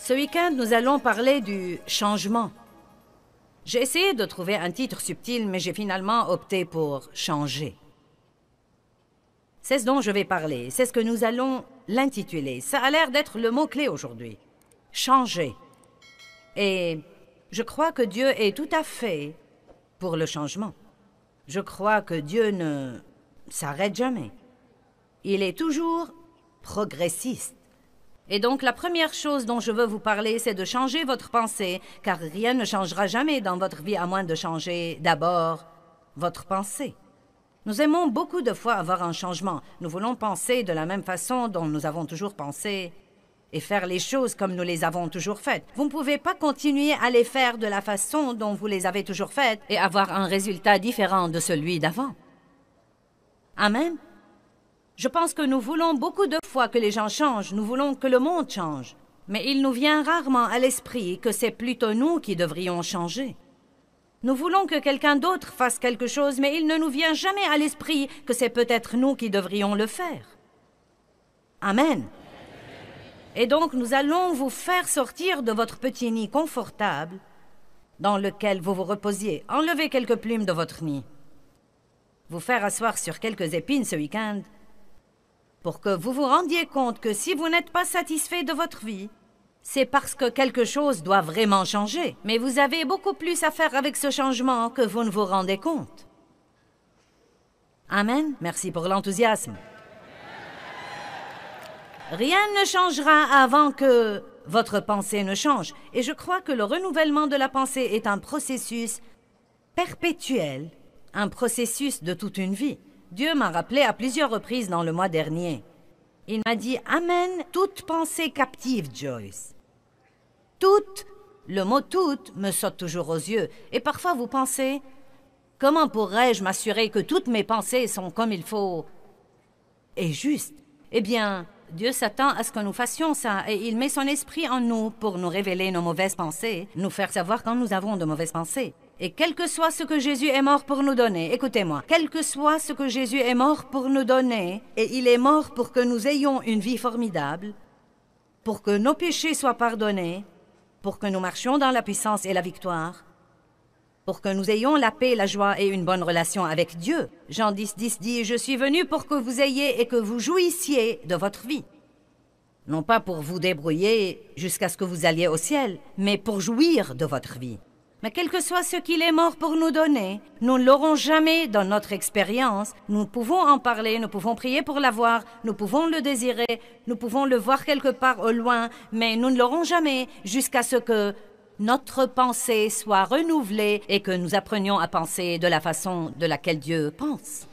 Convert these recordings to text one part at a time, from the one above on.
Ce week-end, nous allons parler du changement. J'ai essayé de trouver un titre subtil, mais j'ai finalement opté pour changer. C'est ce dont je vais parler. C'est ce que nous allons l'intituler. Ça a l'air d'être le mot-clé aujourd'hui. Changer. Et je crois que Dieu est tout à fait pour le changement. Je crois que Dieu ne s'arrête jamais. Il est toujours progressiste. Et donc, la première chose dont je veux vous parler, c'est de changer votre pensée, car rien ne changera jamais dans votre vie à moins de changer d'abord votre pensée. Nous aimons beaucoup de fois avoir un changement. Nous voulons penser de la même façon dont nous avons toujours pensé et faire les choses comme nous les avons toujours faites. Vous ne pouvez pas continuer à les faire de la façon dont vous les avez toujours faites et avoir un résultat différent de celui d'avant. Amen. Je pense que nous voulons beaucoup de fois que les gens changent, nous voulons que le monde change. Mais il nous vient rarement à l'esprit que c'est plutôt nous qui devrions changer. Nous voulons que quelqu'un d'autre fasse quelque chose, mais il ne nous vient jamais à l'esprit que c'est peut-être nous qui devrions le faire. Amen. Et donc, nous allons vous faire sortir de votre petit nid confortable dans lequel vous vous reposiez. Enlevez quelques plumes de votre nid. Vous faire asseoir sur quelques épines ce week-end pour que vous vous rendiez compte que si vous n'êtes pas satisfait de votre vie, c'est parce que quelque chose doit vraiment changer. Mais vous avez beaucoup plus à faire avec ce changement que vous ne vous rendez compte. Amen. Merci pour l'enthousiasme. Rien ne changera avant que votre pensée ne change. Et je crois que le renouvellement de la pensée est un processus perpétuel, un processus de toute une vie. Dieu m'a rappelé à plusieurs reprises dans le mois dernier. Il m'a dit « Amen, toute pensée captive, Joyce. » Toute, le mot « toute » me saute toujours aux yeux. Et parfois vous pensez « Comment pourrais-je m'assurer que toutes mes pensées sont comme il faut et justes ?» Eh bien, Dieu s'attend à ce que nous fassions ça et il met son esprit en nous pour nous révéler nos mauvaises pensées, nous faire savoir quand nous avons de mauvaises pensées. Et quel que soit ce que Jésus est mort pour nous donner, écoutez-moi, quel que soit ce que Jésus est mort pour nous donner, et il est mort pour que nous ayons une vie formidable, pour que nos péchés soient pardonnés, pour que nous marchions dans la puissance et la victoire, pour que nous ayons la paix, la joie et une bonne relation avec Dieu. Jean 10:10 dit « Je suis venu pour que vous ayez et que vous jouissiez de votre vie. » Non pas pour vous débrouiller jusqu'à ce que vous alliez au ciel, mais pour jouir de votre vie. Mais quel que soit ce qu'il est mort pour nous donner, nous ne l'aurons jamais dans notre expérience. Nous pouvons en parler, nous pouvons prier pour l'avoir, nous pouvons le désirer, nous pouvons le voir quelque part au loin, mais nous ne l'aurons jamais jusqu'à ce que notre pensée soit renouvelée et que nous apprenions à penser de la façon de laquelle Dieu pense.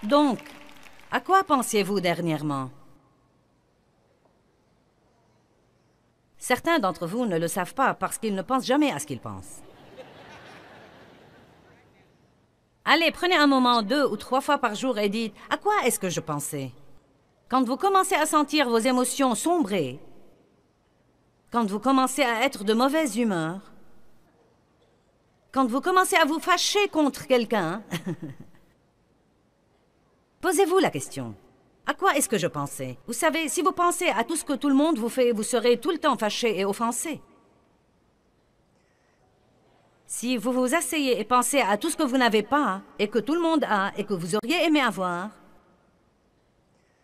Donc, à quoi pensiez-vous dernièrement? Certains d'entre vous ne le savent pas parce qu'ils ne pensent jamais à ce qu'ils pensent. Allez, prenez un moment 2 ou 3 fois par jour et dites « À quoi est-ce que je pensais ?» Quand vous commencez à sentir vos émotions sombrer, quand vous commencez à être de mauvaise humeur, quand vous commencez à vous fâcher contre quelqu'un, posez-vous la question. À quoi est-ce que je pensais? Vous savez, si vous pensez à tout ce que tout le monde vous fait, vous serez tout le temps fâché et offensé. Si vous vous asseyez et pensez à tout ce que vous n'avez pas et que tout le monde a et que vous auriez aimé avoir,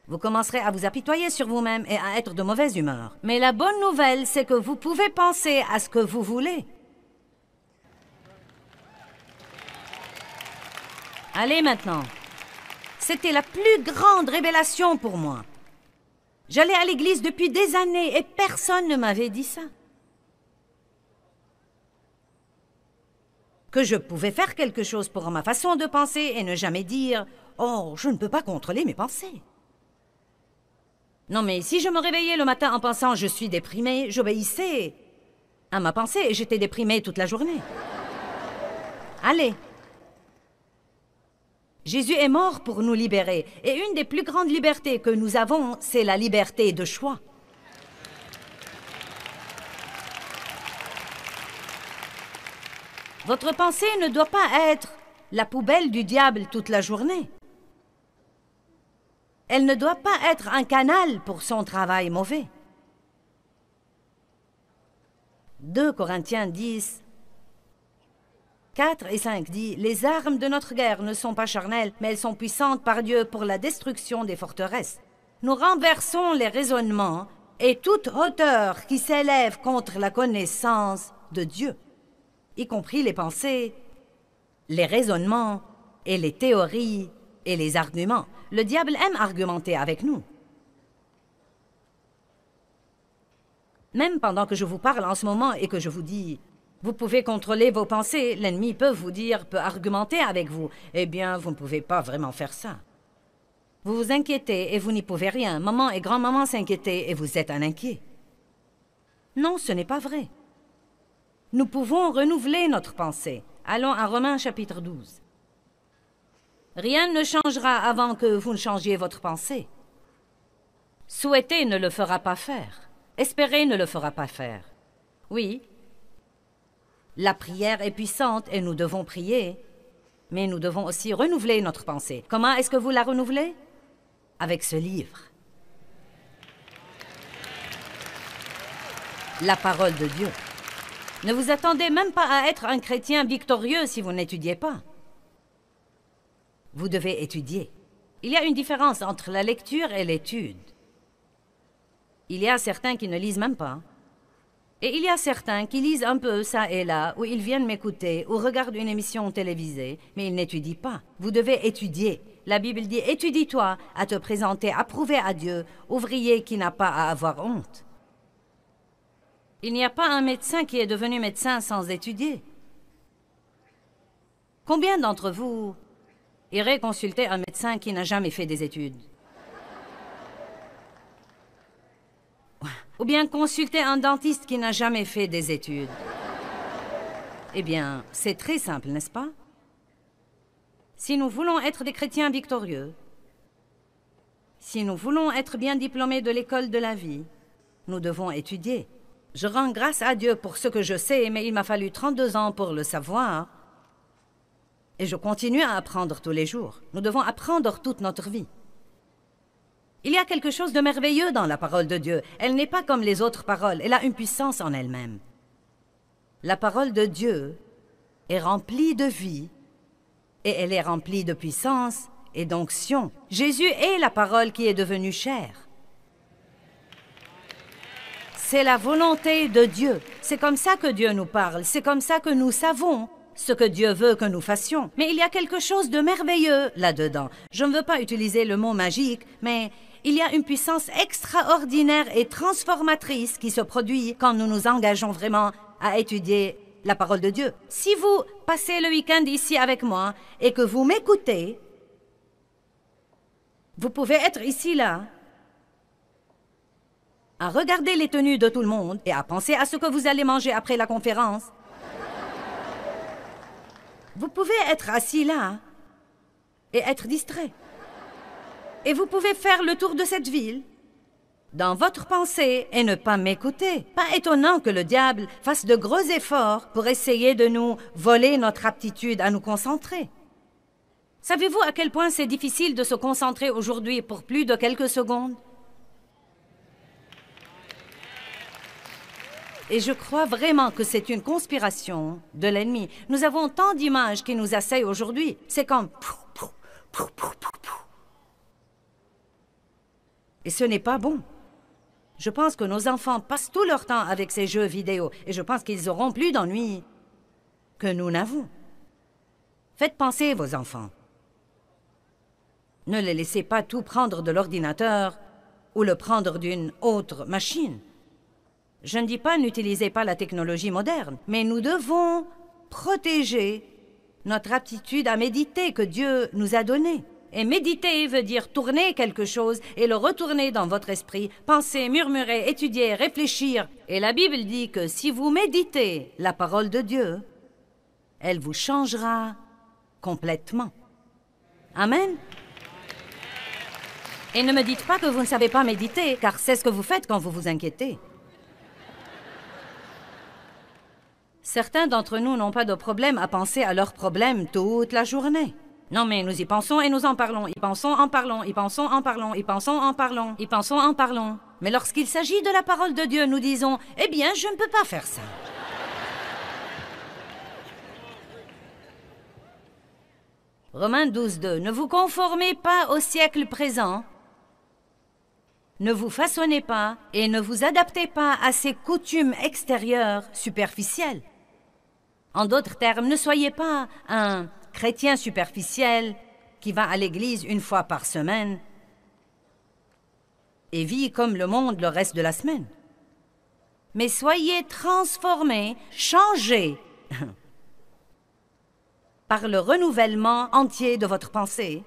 vous commencerez à vous apitoyer sur vous-même et à être de mauvaise humeur. Mais la bonne nouvelle, c'est que vous pouvez penser à ce que vous voulez. Allez maintenant. C'était la plus grande révélation pour moi. J'allais à l'église depuis des années et personne ne m'avait dit ça. Que je pouvais faire quelque chose pour ma façon de penser et ne jamais dire « Oh, je ne peux pas contrôler mes pensées ». Non, mais si je me réveillais le matin en pensant « Je suis déprimée », j'obéissais à ma pensée et j'étais déprimée toute la journée. Allez. Jésus est mort pour nous libérer. Et une des plus grandes libertés que nous avons, c'est la liberté de choix. Votre pensée ne doit pas être la poubelle du diable toute la journée. Elle ne doit pas être un canal pour son travail mauvais. 2 Corinthiens 10, 4 et 5 dit « Les armes de notre guerre ne sont pas charnelles, mais elles sont puissantes par Dieu pour la destruction des forteresses. Nous renversons les raisonnements et toute hauteur qui s'élève contre la connaissance de Dieu, y compris les pensées, les raisonnements et les théories et les arguments. » Le diable aime argumenter avec nous. Même pendant que je vous parle en ce moment et que je vous dis « Vous pouvez contrôler vos pensées », l'ennemi peut vous dire, peut argumenter avec vous. Eh bien, vous ne pouvez pas vraiment faire ça. Vous vous inquiétez et vous n'y pouvez rien. Maman et grand-maman s'inquiétaient et vous êtes un inquiet. Non, ce n'est pas vrai. Nous pouvons renouveler notre pensée. Allons à Romains chapitre 12. Rien ne changera avant que vous ne changiez votre pensée. Souhaiter ne le fera pas faire. Espérer ne le fera pas faire. Oui, la prière est puissante et nous devons prier, mais nous devons aussi renouveler notre pensée. Comment est-ce que vous la renouvelez? Avec ce livre. La parole de Dieu. Ne vous attendez même pas à être un chrétien victorieux si vous n'étudiez pas. Vous devez étudier. Il y a une différence entre la lecture et l'étude. Il y a certains qui ne lisent même pas. Et il y a certains qui lisent un peu ça et là, ou ils viennent m'écouter, ou regardent une émission télévisée, mais ils n'étudient pas. Vous devez étudier. La Bible dit « Étudie-toi à te présenter approuvé à Dieu, ouvrier qui n'a pas à avoir honte. » Il n'y a pas un médecin qui est devenu médecin sans étudier. Combien d'entre vous iraient consulter un médecin qui n'a jamais fait des études? Ou bien consulter un dentiste qui n'a jamais fait des études? Eh bien, c'est très simple, n'est-ce pas? Si nous voulons être des chrétiens victorieux, si nous voulons être bien diplômés de l'école de la vie, nous devons étudier. Je rends grâce à Dieu pour ce que je sais, mais il m'a fallu 32 ans pour le savoir. Et je continue à apprendre tous les jours. Nous devons apprendre toute notre vie. Il y a quelque chose de merveilleux dans la parole de Dieu. Elle n'est pas comme les autres paroles. Elle a une puissance en elle-même. La parole de Dieu est remplie de vie et elle est remplie de puissance et d'onction. Jésus est la parole qui est devenue chair. C'est la volonté de Dieu. C'est comme ça que Dieu nous parle. C'est comme ça que nous savons ce que Dieu veut que nous fassions. Mais il y a quelque chose de merveilleux là-dedans. Je ne veux pas utiliser le mot magique, mais il y a une puissance extraordinaire et transformatrice qui se produit quand nous nous engageons vraiment à étudier la parole de Dieu. Si vous passez le week-end ici avec moi et que vous m'écoutez, vous pouvez être ici, là, à regarder les tenues de tout le monde et à penser à ce que vous allez manger après la conférence. Vous pouvez être assis là et être distrait. Et vous pouvez faire le tour de cette ville dans votre pensée et ne pas m'écouter. Pas étonnant que le diable fasse de gros efforts pour essayer de nous voler notre aptitude à nous concentrer. Savez-vous à quel point c'est difficile de se concentrer aujourd'hui pour plus de quelques secondes? Et je crois vraiment que c'est une conspiration de l'ennemi. Nous avons tant d'images qui nous assaillent aujourd'hui. C'est comme... Et ce n'est pas bon. Je pense que nos enfants passent tout leur temps avec ces jeux vidéo et je pense qu'ils auront plus d'ennuis que nous n'avons. Faites penser vos enfants. Ne les laissez pas tout prendre de l'ordinateur ou le prendre d'une autre machine. Je ne dis pas n'utilisez pas la technologie moderne, mais nous devons protéger notre aptitude à méditer que Dieu nous a donnée. Et méditer veut dire tourner quelque chose et le retourner dans votre esprit, penser, murmurer, étudier, réfléchir. Et la Bible dit que si vous méditez la parole de Dieu, elle vous changera complètement. Amen. Et ne me dites pas que vous ne savez pas méditer, car c'est ce que vous faites quand vous vous inquiétez. Certains d'entre nous n'ont pas de problème à penser à leurs problèmes toute la journée. Non, mais nous y pensons et nous en parlons. Y pensons, en parlons, y pensons, en parlons, y pensons, en parlons, y pensons, en parlons. Mais lorsqu'il s'agit de la parole de Dieu, nous disons, eh bien, je ne peux pas faire ça. Romains 12, 2. Ne vous conformez pas au siècle présent. Ne vous façonnez pas et ne vous adaptez pas à ces coutumes extérieures superficielles. En d'autres termes, ne soyez pas un chrétien superficiel qui va à l'église une fois par semaine et vit comme le monde le reste de la semaine. Mais soyez transformés, changés par le renouvellement entier de votre pensée,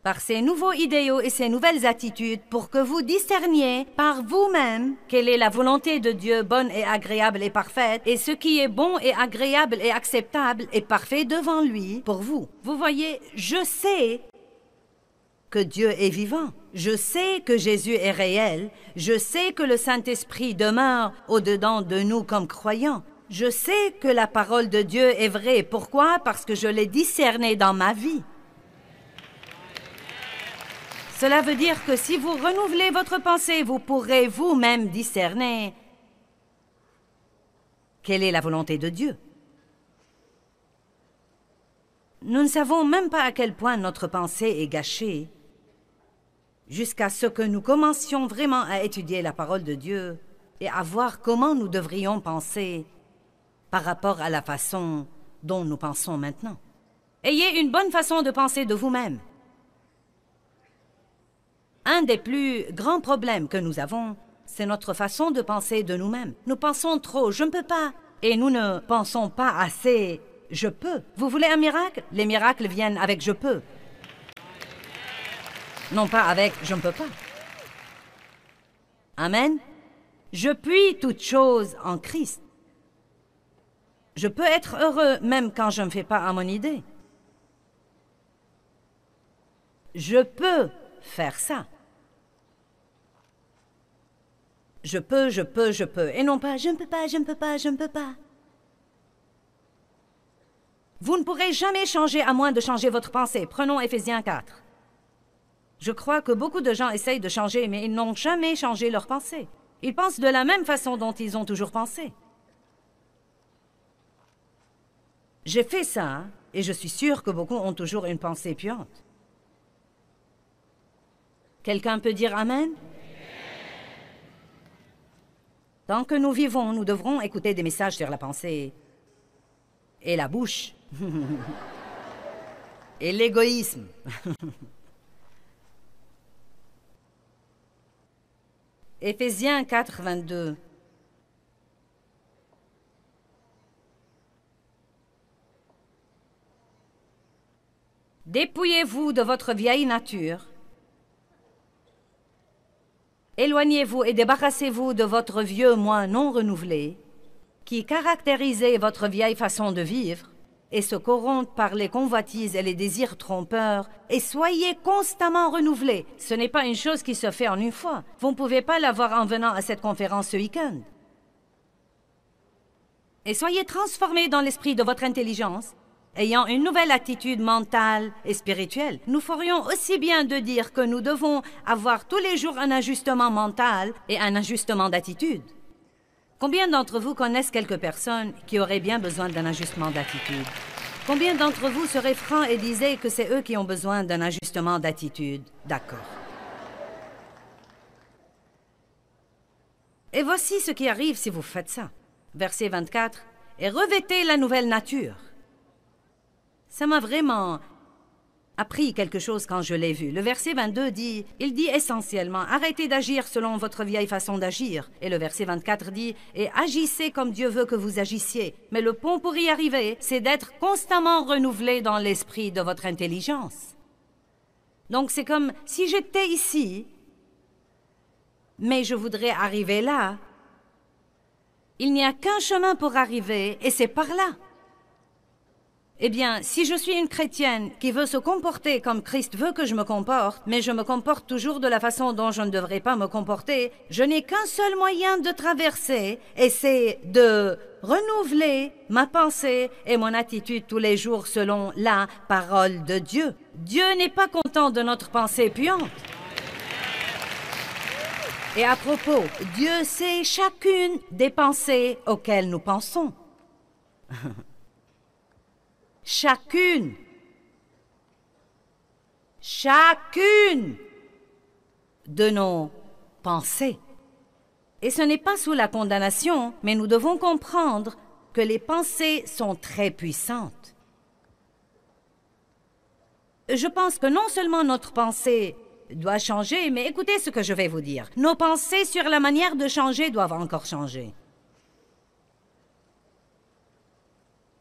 par ces nouveaux idéaux et ces nouvelles attitudes pour que vous discerniez par vous-même quelle est la volonté de Dieu bonne et agréable et parfaite et ce qui est bon et agréable et acceptable et parfait devant lui pour vous. Vous voyez, je sais que Dieu est vivant. Je sais que Jésus est réel. Je sais que le Saint-Esprit demeure au-dedans de nous comme croyants. Je sais que la parole de Dieu est vraie. Pourquoi? Parce que je l'ai discernée dans ma vie. Cela veut dire que si vous renouvelez votre pensée, vous pourrez vous-même discerner quelle est la volonté de Dieu. Nous ne savons même pas à quel point notre pensée est gâchée jusqu'à ce que nous commencions vraiment à étudier la parole de Dieu et à voir comment nous devrions penser par rapport à la façon dont nous pensons maintenant. Ayez une bonne façon de penser de vous-même. Un des plus grands problèmes que nous avons, c'est notre façon de penser de nous-mêmes. Nous pensons trop « je ne peux pas » et nous ne pensons pas assez « je peux ». Vous voulez un miracle? Les miracles viennent avec « je peux ». Non pas avec « je ne peux pas ». Amen. Je puis toutes choses en Christ. Je peux être heureux même quand je ne fais pas à mon idée. Je peux faire ça. Je peux, je peux, je peux. Et non pas, je ne peux pas, je ne peux pas, je ne peux pas. Vous ne pourrez jamais changer à moins de changer votre pensée. Prenons Éphésiens 4. Je crois que beaucoup de gens essayent de changer, mais ils n'ont jamais changé leur pensée. Ils pensent de la même façon dont ils ont toujours pensé. J'ai fait ça, et je suis sûre que beaucoup ont toujours une pensée puante. Quelqu'un peut dire Amen? Tant que nous vivons, nous devrons écouter des messages sur la pensée et la bouche et l'égoïsme. Éphésiens 4, 22. Dépouillez-vous de votre vieille nature. Éloignez-vous et débarrassez-vous de votre vieux moi non renouvelé, qui caractérisait votre vieille façon de vivre, et se corrompt par les convoitises et les désirs trompeurs, et soyez constamment renouvelés. Ce n'est pas une chose qui se fait en une fois. Vous ne pouvez pas l'avoir en venant à cette conférence ce week-end. Et soyez transformés dans l'esprit de votre intelligence, ayant une nouvelle attitude mentale et spirituelle. Nous ferions aussi bien de dire que nous devons avoir tous les jours un ajustement mental et un ajustement d'attitude. Combien d'entre vous connaissent quelques personnes qui auraient bien besoin d'un ajustement d'attitude? Combien d'entre vous seraient francs et disaient que c'est eux qui ont besoin d'un ajustement d'attitude? D'accord. Et voici ce qui arrive si vous faites ça. Verset 24. « Et revêtez la nouvelle nature. » Ça m'a vraiment appris quelque chose quand je l'ai vu. Le verset 22 dit, il dit essentiellement, arrêtez d'agir selon votre vieille façon d'agir. Et le verset 24 dit, et agissez comme Dieu veut que vous agissiez. Mais le pont pour y arriver, c'est d'être constamment renouvelé dans l'esprit de votre intelligence. Donc c'est comme si j'étais ici, mais je voudrais arriver là. Il n'y a qu'un chemin pour arriver, et c'est par là. Eh bien, si je suis une chrétienne qui veut se comporter comme Christ veut que je me comporte, mais je me comporte toujours de la façon dont je ne devrais pas me comporter, je n'ai qu'un seul moyen de traverser, et c'est de renouveler ma pensée et mon attitude tous les jours selon la parole de Dieu. Dieu n'est pas content de notre pensée puante. Et à propos, Dieu sait chacune des pensées auxquelles nous pensons. Chacune de nos pensées. Et ce n'est pas sous la condamnation, mais nous devons comprendre que les pensées sont très puissantes. Je pense que non seulement notre pensée doit changer, mais écoutez ce que je vais vous dire. Nos pensées sur la manière de changer doivent encore changer.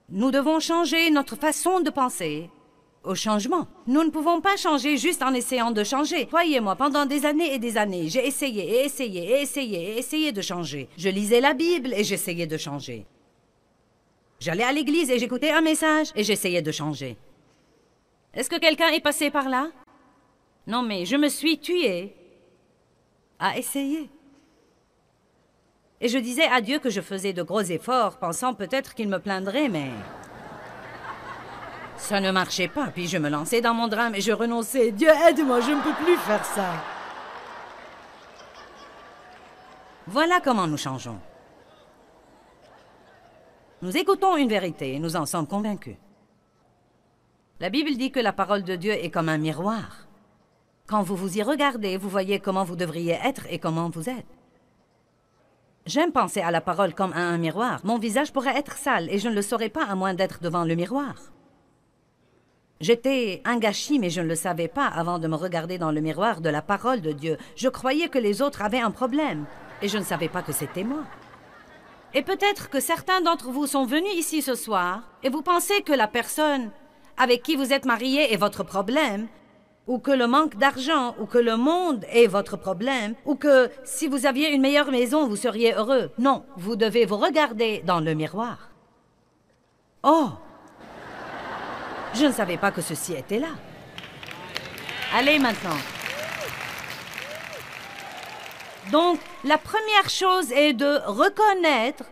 Nous devons changer notre façon de penser au changement. Nous ne pouvons pas changer juste en essayant de changer. Croyez-moi, pendant des années et des années, j'ai essayé et essayé et essayé et essayé de changer. Je lisais la Bible et j'essayais de changer. J'allais à l'église et j'écoutais un message et j'essayais de changer. Est-ce que quelqu'un est passé par là? Non, mais je me suis tuée à essayer. Et je disais à Dieu que je faisais de gros efforts, pensant peut-être qu'il me plaindrait, mais ça ne marchait pas. Puis je me lançais dans mon drame et je renonçais. Dieu, aide-moi, je ne peux plus faire ça. Voilà comment nous changeons. Nous écoutons une vérité et nous en sommes convaincus. La Bible dit que la parole de Dieu est comme un miroir. Quand vous vous y regardez, vous voyez comment vous devriez être et comment vous êtes. J'aime penser à la parole comme à un miroir. Mon visage pourrait être sale et je ne le saurais pas à moins d'être devant le miroir. J'étais un gâchis, mais je ne le savais pas avant de me regarder dans le miroir de la parole de Dieu. Je croyais que les autres avaient un problème et je ne savais pas que c'était moi. Et peut-être que certains d'entre vous sont venus ici ce soir et vous pensez que la personne avec qui vous êtes marié est votre problème, ou que le manque d'argent, ou que le monde est votre problème, ou que si vous aviez une meilleure maison, vous seriez heureux. Non, vous devez vous regarder dans le miroir. Oh! Je ne savais pas que ceci était là. Allez maintenant. Donc, la première chose est de reconnaître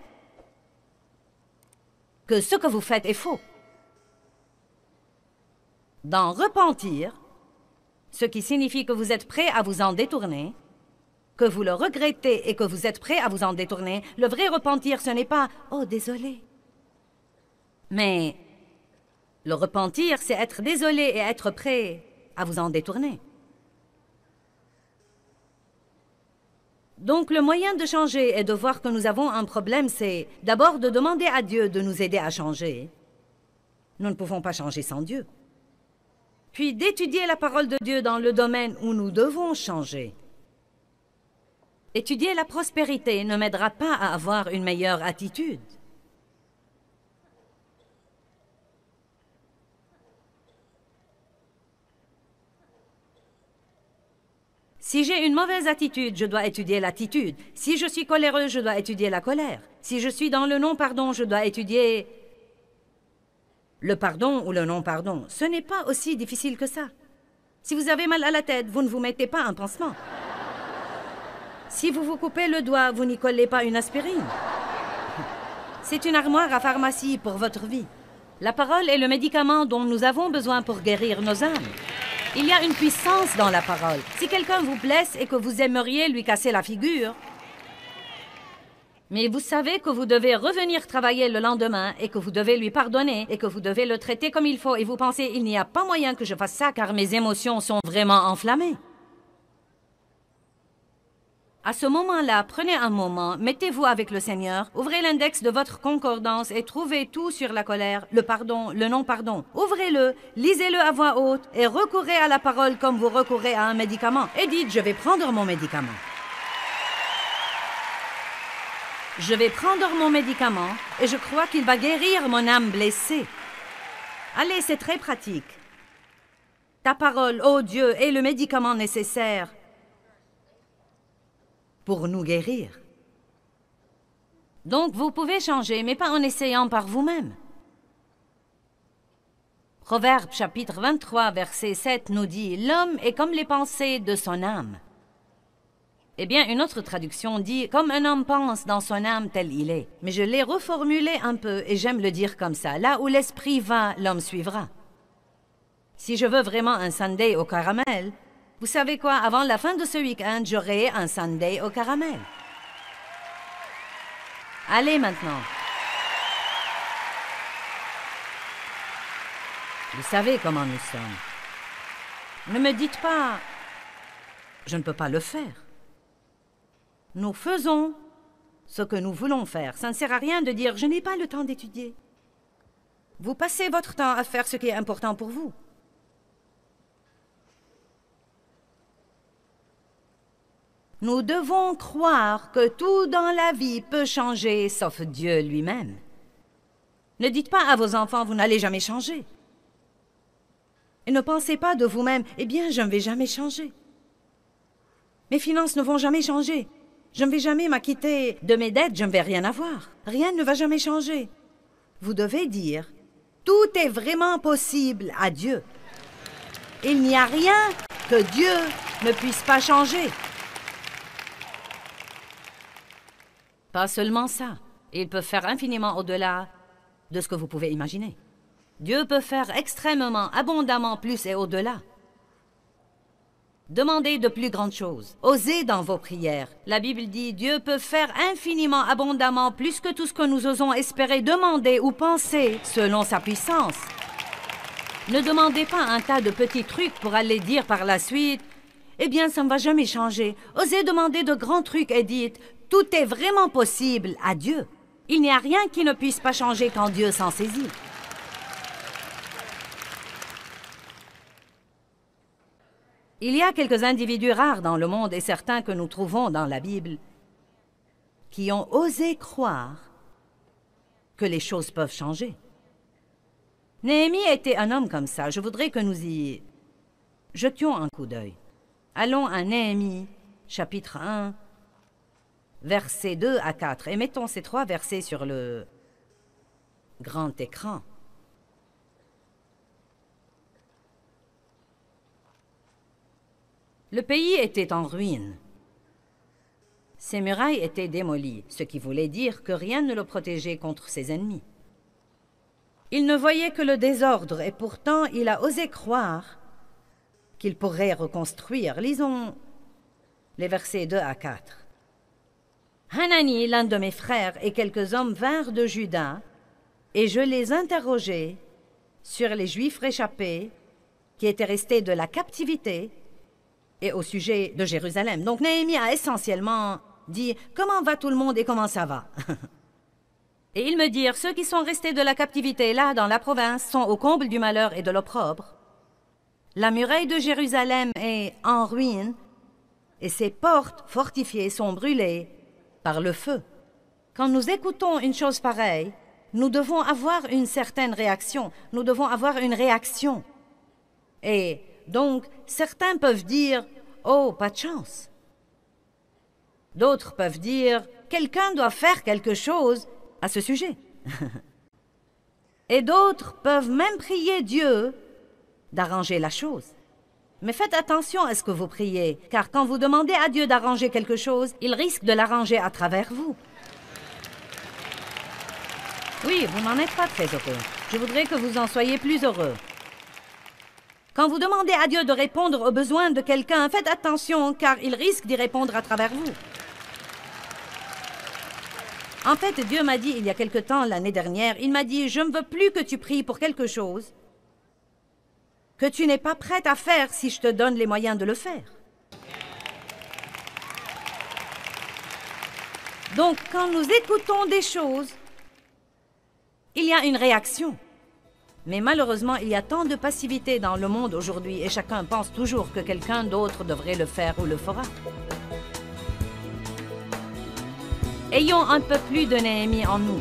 que ce que vous faites est faux. D'en repentir, ce qui signifie que vous êtes prêt à vous en détourner, que vous le regrettez et que vous êtes prêt à vous en détourner. Le vrai repentir, ce n'est pas « Oh, désolé ». Mais le repentir, c'est être désolé et être prêt à vous en détourner. Donc, le moyen de changer et de voir que nous avons un problème, c'est d'abord de demander à Dieu de nous aider à changer. Nous ne pouvons pas changer sans Dieu. Puis d'étudier la parole de Dieu dans le domaine où nous devons changer. Étudier la prospérité ne m'aidera pas à avoir une meilleure attitude. Si j'ai une mauvaise attitude, je dois étudier l'attitude. Si je suis coléreux, je dois étudier la colère. Si je suis dans le non-pardon, je dois étudier le pardon ou le non-pardon. Ce n'est pas aussi difficile que ça. Si vous avez mal à la tête, vous ne vous mettez pas un pansement. Si vous vous coupez le doigt, vous n'y collez pas une aspirine. C'est une armoire à pharmacie pour votre vie. La parole est le médicament dont nous avons besoin pour guérir nos âmes. Il y a une puissance dans la parole. Si quelqu'un vous blesse et que vous aimeriez lui casser la figure, mais vous savez que vous devez revenir travailler le lendemain et que vous devez lui pardonner et que vous devez le traiter comme il faut et vous pensez il n'y a pas moyen que je fasse ça car mes émotions sont vraiment enflammées. À ce moment-là, prenez un moment, mettez-vous avec le Seigneur, ouvrez l'index de votre concordance et trouvez tout sur la colère, le pardon, le non-pardon. Ouvrez-le, lisez-le à voix haute et recourez à la parole comme vous recourez à un médicament. Et dites, je vais prendre mon médicament. Je vais prendre mon médicament et je crois qu'il va guérir mon âme blessée. Allez, c'est très pratique. Ta parole, ô Dieu, est le médicament nécessaire pour nous guérir. Donc, vous pouvez changer, mais pas en essayant par vous-même. Proverbe chapitre 23, verset 7 nous dit « L'homme est comme les pensées de son âme. » Eh bien, une autre traduction dit « Comme un homme pense dans son âme, tel il est ». Mais je l'ai reformulé un peu et j'aime le dire comme ça. Là où l'esprit va, l'homme suivra. Si je veux vraiment un sundae au caramel, vous savez quoi? Avant la fin de ce week-end, j'aurai un sundae au caramel. Allez maintenant. Vous savez comment nous sommes. Ne me dites pas « Je ne peux pas le faire ». Nous faisons ce que nous voulons faire. Ça ne sert à rien de dire « Je n'ai pas le temps d'étudier ». Vous passez votre temps à faire ce qui est important pour vous. Nous devons croire que tout dans la vie peut changer, sauf Dieu lui-même. Ne dites pas à vos enfants « Vous n'allez jamais changer ». Et ne pensez pas de vous-même « Eh bien, je ne vais jamais changer ». Mes finances ne vont jamais changer. Je ne vais jamais m'acquitter de mes dettes, je ne vais rien avoir. Rien ne va jamais changer. Vous devez dire, tout est vraiment possible à Dieu. Il n'y a rien que Dieu ne puisse pas changer. Pas seulement ça. Il peut faire infiniment au-delà de ce que vous pouvez imaginer. Dieu peut faire extrêmement, abondamment plus et au-delà. Demandez de plus grandes choses. Osez dans vos prières. La Bible dit, Dieu peut faire infiniment, abondamment, plus que tout ce que nous osons espérer, demander ou penser, selon sa puissance. Ne demandez pas un tas de petits trucs pour aller dire par la suite, eh bien, ça ne va jamais changer. Osez demander de grands trucs et dites, tout est vraiment possible à Dieu. Il n'y a rien qui ne puisse pas changer quand Dieu s'en saisit. Il y a quelques individus rares dans le monde et certains que nous trouvons dans la Bible qui ont osé croire que les choses peuvent changer. Néhémie était un homme comme ça. Je voudrais que nous y jetions un coup d'œil. Allons à Néhémie, chapitre 1, versets 2 à 4. Et mettons ces 3 versets sur le grand écran. Le pays était en ruine. Ses murailles étaient démolies, ce qui voulait dire que rien ne le protégeait contre ses ennemis. Il ne voyait que le désordre et pourtant il a osé croire qu'il pourrait reconstruire. Lisons les versets 2 à 4. Hanani, l'un de mes frères, et quelques hommes vinrent de Juda, et je les interrogeai sur les Juifs réchappés qui étaient restés de la captivité et au sujet de Jérusalem. Donc Néhémie a essentiellement dit « Comment va tout le monde et comment ça va ?» Et ils me dirent « Ceux qui sont restés de la captivité là, dans la province, sont au comble du malheur et de l'opprobre. La muraille de Jérusalem est en ruine et ses portes fortifiées sont brûlées par le feu. » Quand nous écoutons une chose pareille, nous devons avoir une certaine réaction. Nous devons avoir une réaction. Et donc, certains peuvent dire « Oh, pas de chance ». D'autres peuvent dire « Quelqu'un doit faire quelque chose à ce sujet. » Et d'autres peuvent même prier Dieu d'arranger la chose. Mais faites attention à ce que vous priez, car quand vous demandez à Dieu d'arranger quelque chose, il risque de l'arranger à travers vous. Oui, vous n'en êtes pas très heureux. Je voudrais que vous en soyez plus heureux. Quand vous demandez à Dieu de répondre aux besoins de quelqu'un, faites attention, car il risque d'y répondre à travers vous. En fait, Dieu m'a dit il y a quelque temps, l'année dernière, il m'a dit « Je ne veux plus que tu pries pour quelque chose que tu n'es pas prête à faire si je te donne les moyens de le faire. » Donc, quand nous écoutons des choses, il y a une réaction. Mais malheureusement, il y a tant de passivité dans le monde aujourd'hui et chacun pense toujours que quelqu'un d'autre devrait le faire ou le fera. Ayons un peu plus de Néhémie en nous.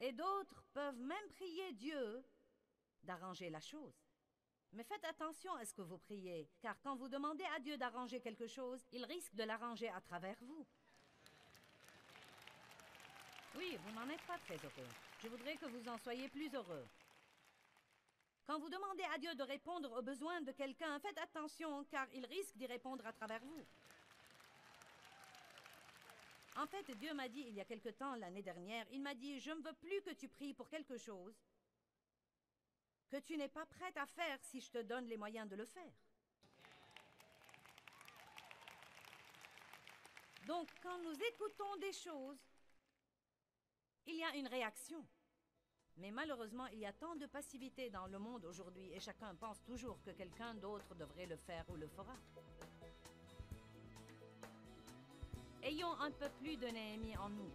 Et d'autres peuvent même prier Dieu d'arranger la chose. Mais faites attention à ce que vous priez, car quand vous demandez à Dieu d'arranger quelque chose, il risque de l'arranger à travers vous. Oui, vous n'en êtes pas très heureux. Je voudrais que vous en soyez plus heureux. Quand vous demandez à Dieu de répondre aux besoins de quelqu'un, faites attention, car il risque d'y répondre à travers vous. En fait, Dieu m'a dit il y a quelque temps, l'année dernière, il m'a dit « Je ne veux plus que tu pries pour quelque chose que tu n'es pas prête à faire si je te donne les moyens de le faire. » Donc, quand nous écoutons des choses, il y a une réaction. Mais malheureusement, il y a tant de passivité dans le monde aujourd'hui et chacun pense toujours que quelqu'un d'autre devrait le faire ou le fera. Ayons un peu plus de Néhémie en nous.